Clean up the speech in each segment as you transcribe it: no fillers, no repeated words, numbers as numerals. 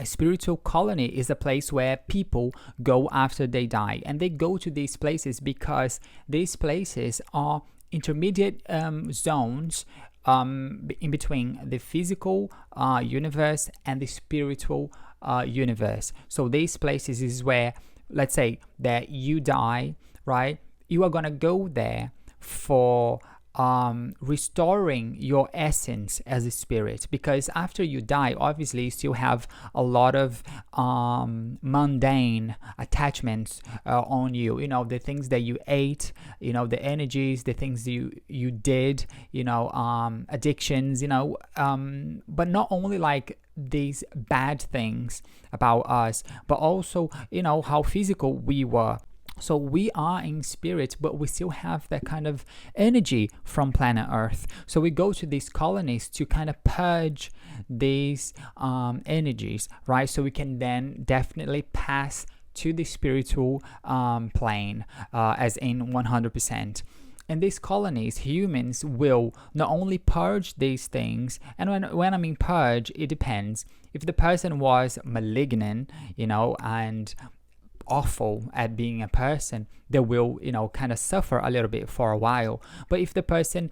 A spiritual colony is a place where people go after they die, and they go to these places because these places are intermediate zones in between the physical universe and the spiritual universe. So these places is where, let's say that you die, right? You are gonna go there for restoring your essence as a spirit, because after you die, obviously you still have a lot of mundane attachments on you, you know, the things that you ate, you know, the energies, the things you did, you know, addictions, you know, but not only like these bad things about us, but also, you know, how physical we were. So we are in spirit, but we still have that kind of energy from planet Earth. So we go to these colonies to kind of purge these energies, right? So we can then definitely pass to the spiritual plane, as in 100%. In these colonies, humans will not only purge these things, and when I mean purge, it depends. If the person was malignant, you know, and awful at being a person, they will, you know, kind of suffer a little bit for a while. But if the person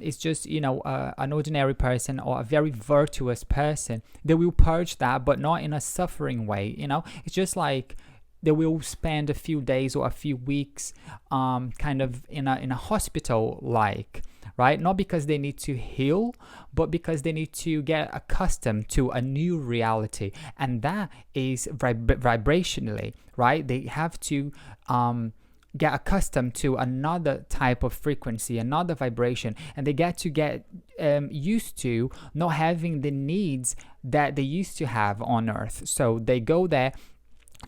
is just, you know, an ordinary person or a very virtuous person, they will purge that, but not in a suffering way, you know. It's just like they will spend a few days or a few weeks kind of in a hospital, like, right? Not because they need to heal, but because they need to get accustomed to a new reality. And that is vibrationally, right? They have to get accustomed to another type of frequency, another vibration, and they get used to not having the needs that they used to have on Earth. So they go there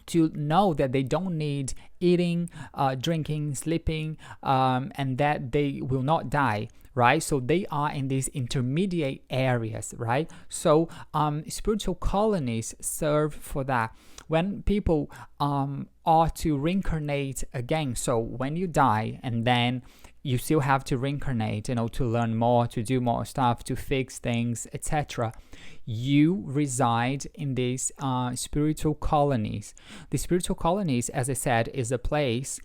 to know that they don't need eating, drinking, sleeping, and that they will not die, right? So they are in these intermediate areas, right? So spiritual colonies serve for that. When people are to reincarnate again, so when you die and then you still have to reincarnate, you know, to learn more, to do more stuff, to fix things, etc. You reside in these spiritual colonies. The spiritual colonies, as I said, is a place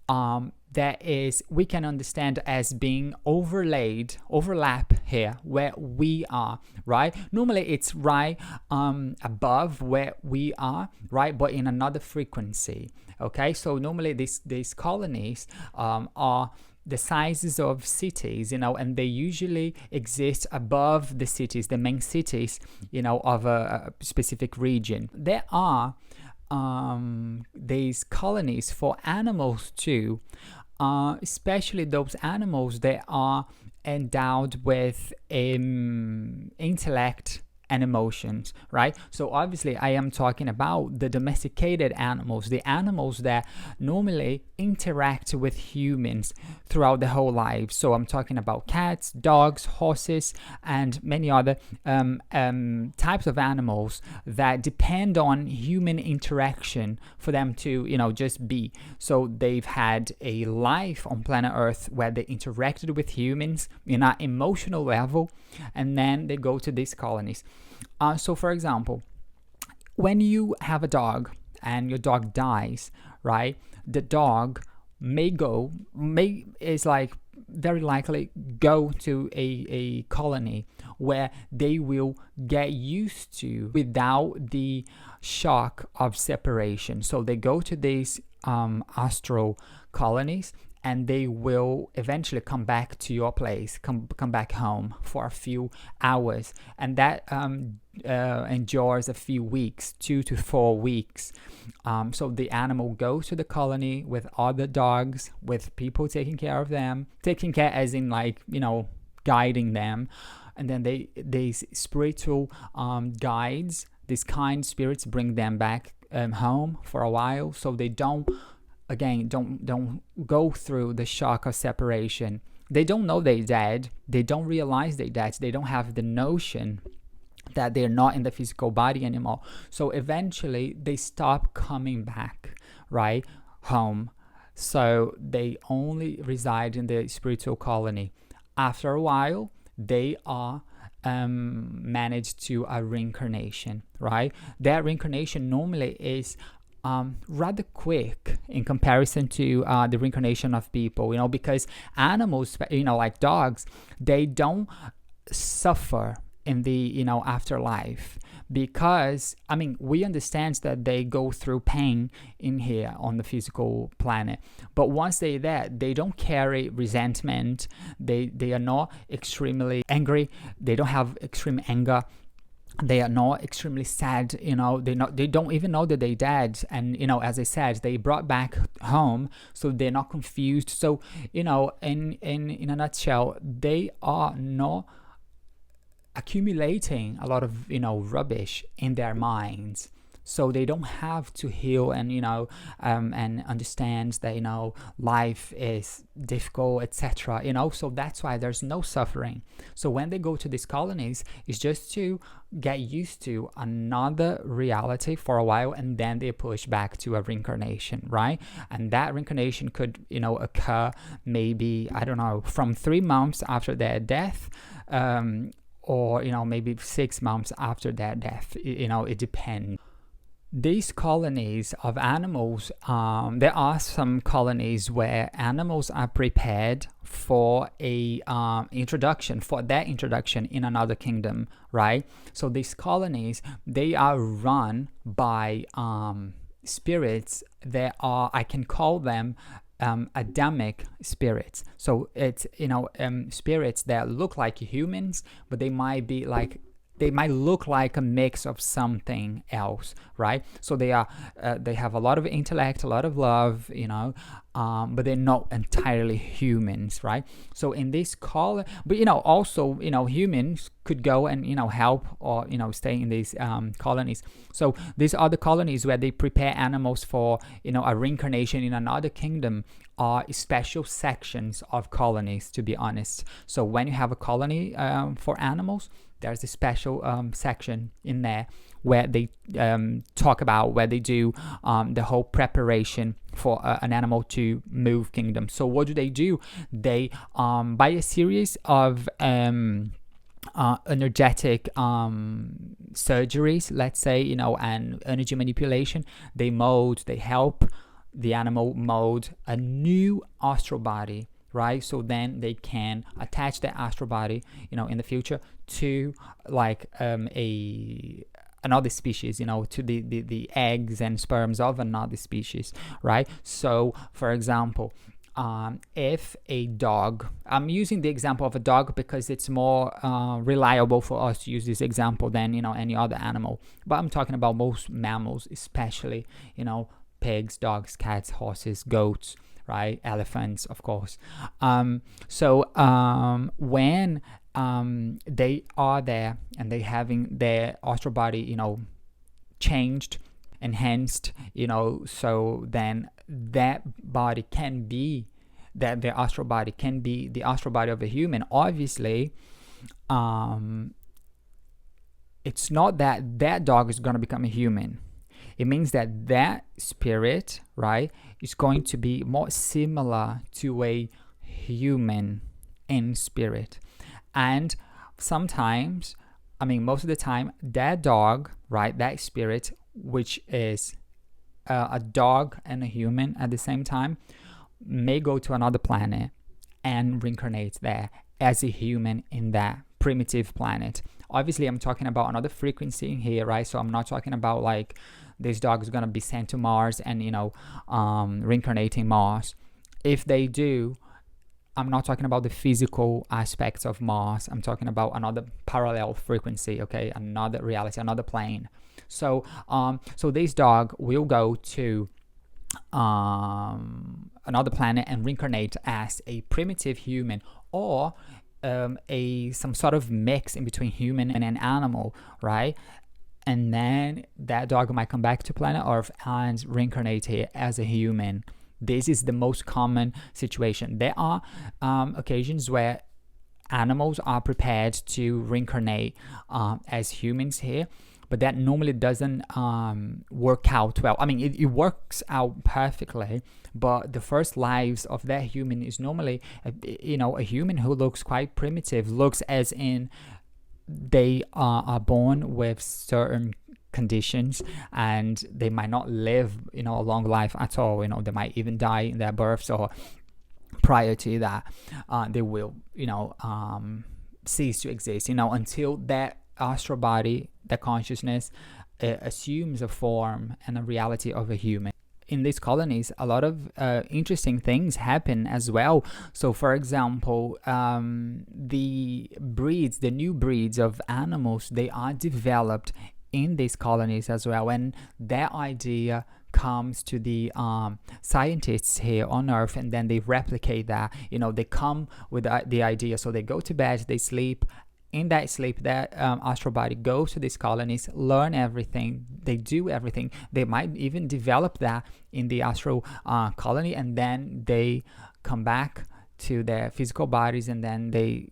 that is, we can understand as being overlap here where we are, right? Normally it's right above where we are, right? But in another frequency, okay? So normally these colonies are the sizes of cities, you know, and they usually exist above the cities, the main cities, you know, of a specific region. There are these colonies for animals too, especially those animals that are endowed with intellect and emotions, right? So obviously I am talking about the domesticated animals, the animals that normally interact with humans throughout the whole life. So I'm talking about cats, dogs, horses, and many other types of animals that depend on human interaction for them to, you know, just be. So they've had a life on planet Earth where they interacted with humans in an emotional level, and then they go to these colonies. So for example, when you have a dog and your dog dies, right, the dog is like very likely go to a colony where they will get used to without the shock of separation. So they go to these astral colonies, and they will eventually come back to your place, come back home for a few hours, and that endures a few weeks, 2 to 4 weeks. So the animal goes to the colony with other dogs, with people taking care of them, taking care as in like, you know, guiding them, and then these spiritual guides, these kind spirits, bring them back home for a while, so they don't go through the shock of separation. They don't know they're dead. They don't realize they're dead. They don't have the notion that they're not in the physical body anymore. So eventually they stop coming back, right, home. So they only reside in the spiritual colony. After a while, they are manage to a reincarnation, right? That reincarnation normally is rather quick in comparison to the reincarnation of people, because animals, like dogs, they don't suffer in the afterlife, because we understand that they go through pain in here on the physical planet, but once they're there, they don't carry resentment, they are not extremely angry, they don't have extreme anger, they are not extremely sad, they don't even know that they're dead, and as I said, they brought back home, so they're not confused. So in a nutshell, they are not accumulating a lot of rubbish in their minds, so they don't have to heal and and understand that life is difficult, etc. So that's why there's no suffering. So when they go to these colonies, it's just to get used to another reality for a while, and then they push back to a reincarnation, right? And that reincarnation could occur maybe, I don't know, from 3 months after their death, or maybe 6 months after their death. It depends. These colonies of animals, there are some colonies where animals are prepared for a introduction, for their introduction in another kingdom, right? So these colonies, they are run by spirits that are, I can call them Adamic spirits. So it's spirits that look like humans, but they might look like a mix of something else, right? So they have a lot of intellect, a lot of love, but they're not entirely humans, right? So in this but also humans could go and help or stay in these colonies. So these other colonies where they prepare animals for a reincarnation in another kingdom are special sections of colonies, to be honest. So when you have a colony for animals, there's a special section in there where they talk about, where they do the whole preparation for an animal to move kingdom. So what do? They by a series of energetic surgeries, let's say, and energy manipulation, they help the animal mold a new astral body, right? So then they can attach the astral body, in the future to like another species, to the eggs and sperms of another species, right? So for example, if a dog, I'm using the example of a dog because it's more reliable for us to use this example than any other animal, but I'm talking about most mammals, especially pigs, dogs, cats, horses, goats, right? Elephants, of course. So when they are there and they having their astral body, changed, enhanced, so then that body can be, that their astral body can be the astral body of a human. Obviously, it's not that dog is going to become a human. It means that spirit, right, is going to be more similar to a human in spirit. And sometimes, most of the time, that dog, right, that spirit, which is a dog and a human at the same time, may go to another planet and reincarnate there as a human in that primitive planet. Obviously, I'm talking about another frequency in here, right? So I'm not talking about like this dog is going to be sent to Mars and, reincarnating Mars. If they do, I'm not talking about the physical aspects of Mars. I'm talking about another parallel frequency, okay? Another reality, another plane. So this dog will go to another planet and reincarnate as a primitive human, or some sort of mix in between human and an animal, right? And then that dog might come back to planet Earth and reincarnate here as a human. This is the most common situation. There are occasions where animals are prepared to reincarnate as humans here, but that normally doesn't work out well. It works out perfectly, but the first lives of that human is normally, a human who looks quite primitive, looks as in they are born with certain conditions, and they might not live, a long life at all. They might even die in their births, or prior to that, they will, cease to exist, until that astral body, that consciousness, assumes a form and a reality of a human. In these colonies, a lot of interesting things happen as well. So, for example, the new breeds of animals, they are developed in these colonies as well. And that idea comes to the scientists here on Earth, and then they replicate that. They come with the idea. So they go to bed, they sleep. In that sleep, that astral body goes to these colonies, learn everything, they do everything. They might even develop that in the astral colony, and then they come back to their physical bodies, and then they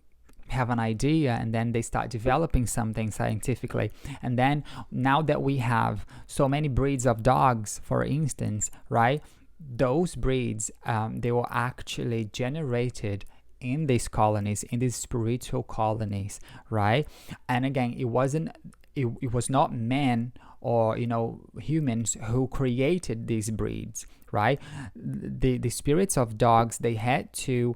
have an idea, and then they start developing something scientifically. And then, now that we have so many breeds of dogs, for instance, right, those breeds, they were actually generated in these colonies, in these spiritual colonies, right? And again, it was not men or humans who created these breeds, right? The spirits of dogs, they had to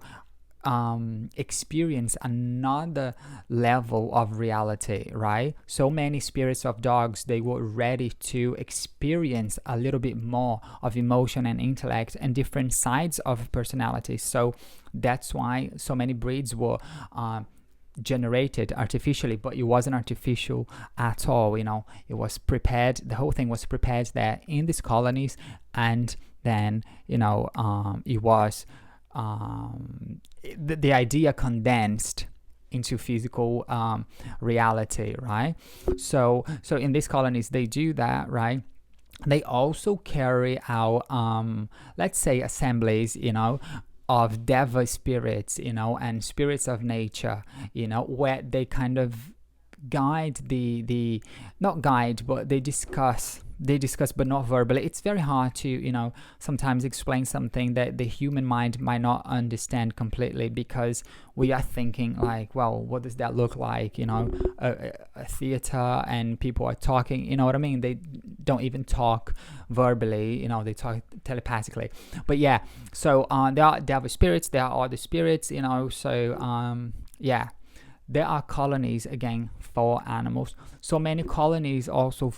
experience another level of reality, right? So many spirits of dogs, they were ready to experience a little bit more of emotion and intellect and different sides of personality. So that's why so many breeds were generated artificially, but it wasn't artificial at all. It was prepared. The whole thing was prepared there in these colonies, and then it was the idea condensed into physical reality, right? So in these colonies, they do that, right? They also carry out let's say assemblies, of devil spirits, and spirits of nature, where they kind of guide the not guide, but they discuss, but not verbally. It's very hard to sometimes explain something that the human mind might not understand completely, because we are thinking like, well, what does that look like? A theater, and people are talking, you know what I mean? They don't even talk verbally, they talk telepathically. But yeah, so there are devil spirits, there are other spirits, so yeah. There are colonies, again, for animals. So many colonies also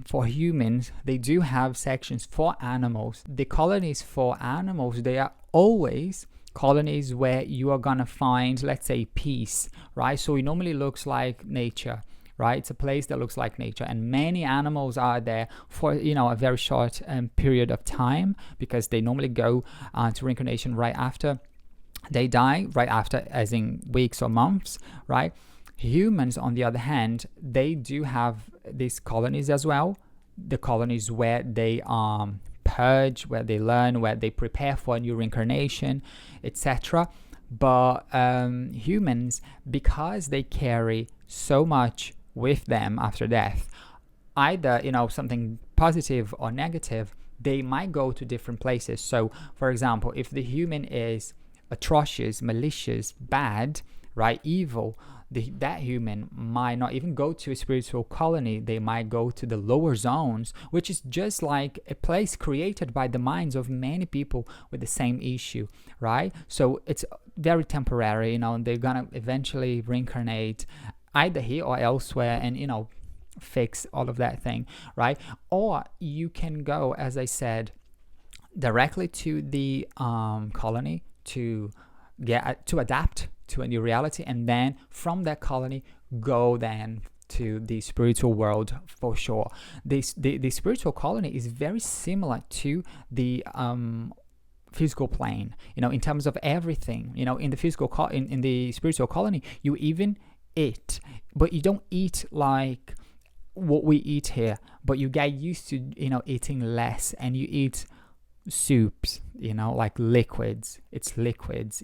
for humans. They do have sections for animals. The colonies for animals, they are always colonies where you are gonna find, let's say, peace, right? So it normally looks like nature, right? It's a place that looks like nature, and many animals are there for a very short period of time, because they normally go to reincarnation right after they die, right after, as in weeks or months, right? Humans, on the other hand, they do have these colonies as well. The colonies where they purge, where they learn, where they prepare for a new reincarnation, etc. But humans, because they carry so much with them after death, either something positive or negative, they might go to different places. So, for example, if the human is atrocious, malicious, bad, right, evil, that human might not even go to a spiritual colony. They might go to the lower zones, which is just like a place created by the minds of many people with the same issue, right? So it's very temporary, they're gonna eventually reincarnate either here or elsewhere, and fix all of that thing, right? Or you can go, as I said, directly to the colony to adapt to a new reality, and then from that colony go then to the spiritual world for sure. The spiritual colony is very similar to the physical plane, in terms of everything. In the physical in the spiritual colony, you even eat, but you don't eat like what we eat here, but you get used to eating less, and you eat soups, like liquids. It's liquids,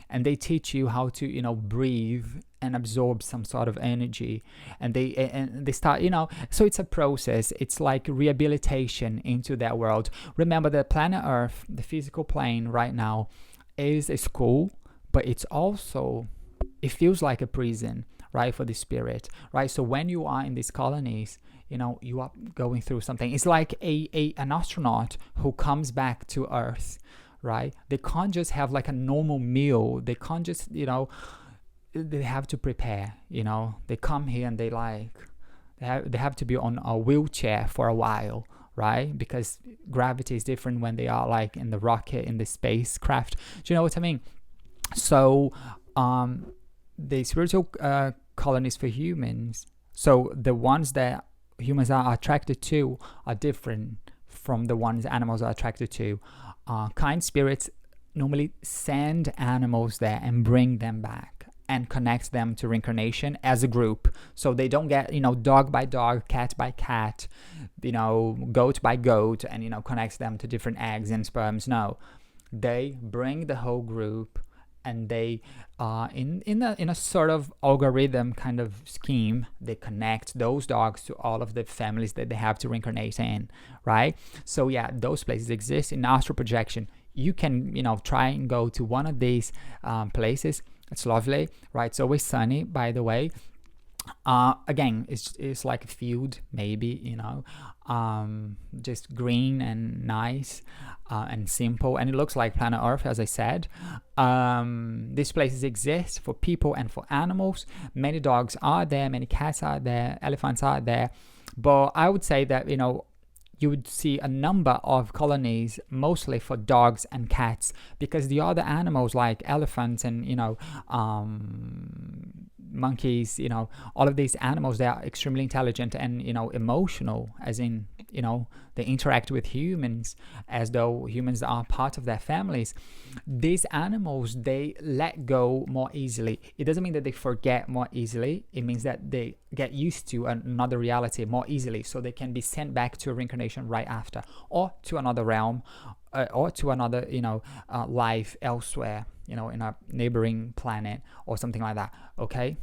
and they teach you how to breathe and absorb some sort of energy, and they start, so it's a process. It's like rehabilitation into that world. Remember that planet Earth, the physical plane right now, is a school, but it's also, it feels like a prison, right, for the spirit, right? So when you are in these colonies, you are going through something. It's like an astronaut who comes back to Earth, right? They can't just have like a normal meal. They can't just, they have to prepare, they come here and they have to be on a wheelchair for a while, right? Because gravity is different when they are like in the rocket, in the spacecraft. Do you know what I mean? So the spiritual colonies for humans, so the ones that humans are attracted to are different from the ones animals are attracted to. Kind spirits normally send animals there and bring them back and connect them to reincarnation as a group. So they don't get, dog by dog, cat by cat, goat by goat, and, connects them to different eggs and sperms. No, they bring the whole group, and they, in a sort of algorithm kind of scheme, they connect those dogs to all of the families that they have to reincarnate in, right? So yeah, those places exist in astral projection. You can, try and go to one of these places. It's lovely, right? It's always sunny, by the way. Again, it's like a field, maybe, just green and nice and simple, and it looks like planet Earth, as I said. These places exist for people and for animals. Many dogs are there, many cats are there, elephants are there, but I would say that you would see a number of colonies mostly for dogs and cats, because the other animals like elephants and monkeys, all of these animals, they are extremely intelligent and emotional, as in they interact with humans as though humans are part of their families. These animals, they let go more easily. It doesn't mean that they forget more easily. It means that they get used to another reality more easily, so they can be sent back to a reincarnation right after, or to another realm, or to another life elsewhere, in a neighboring planet or something like that. Okay,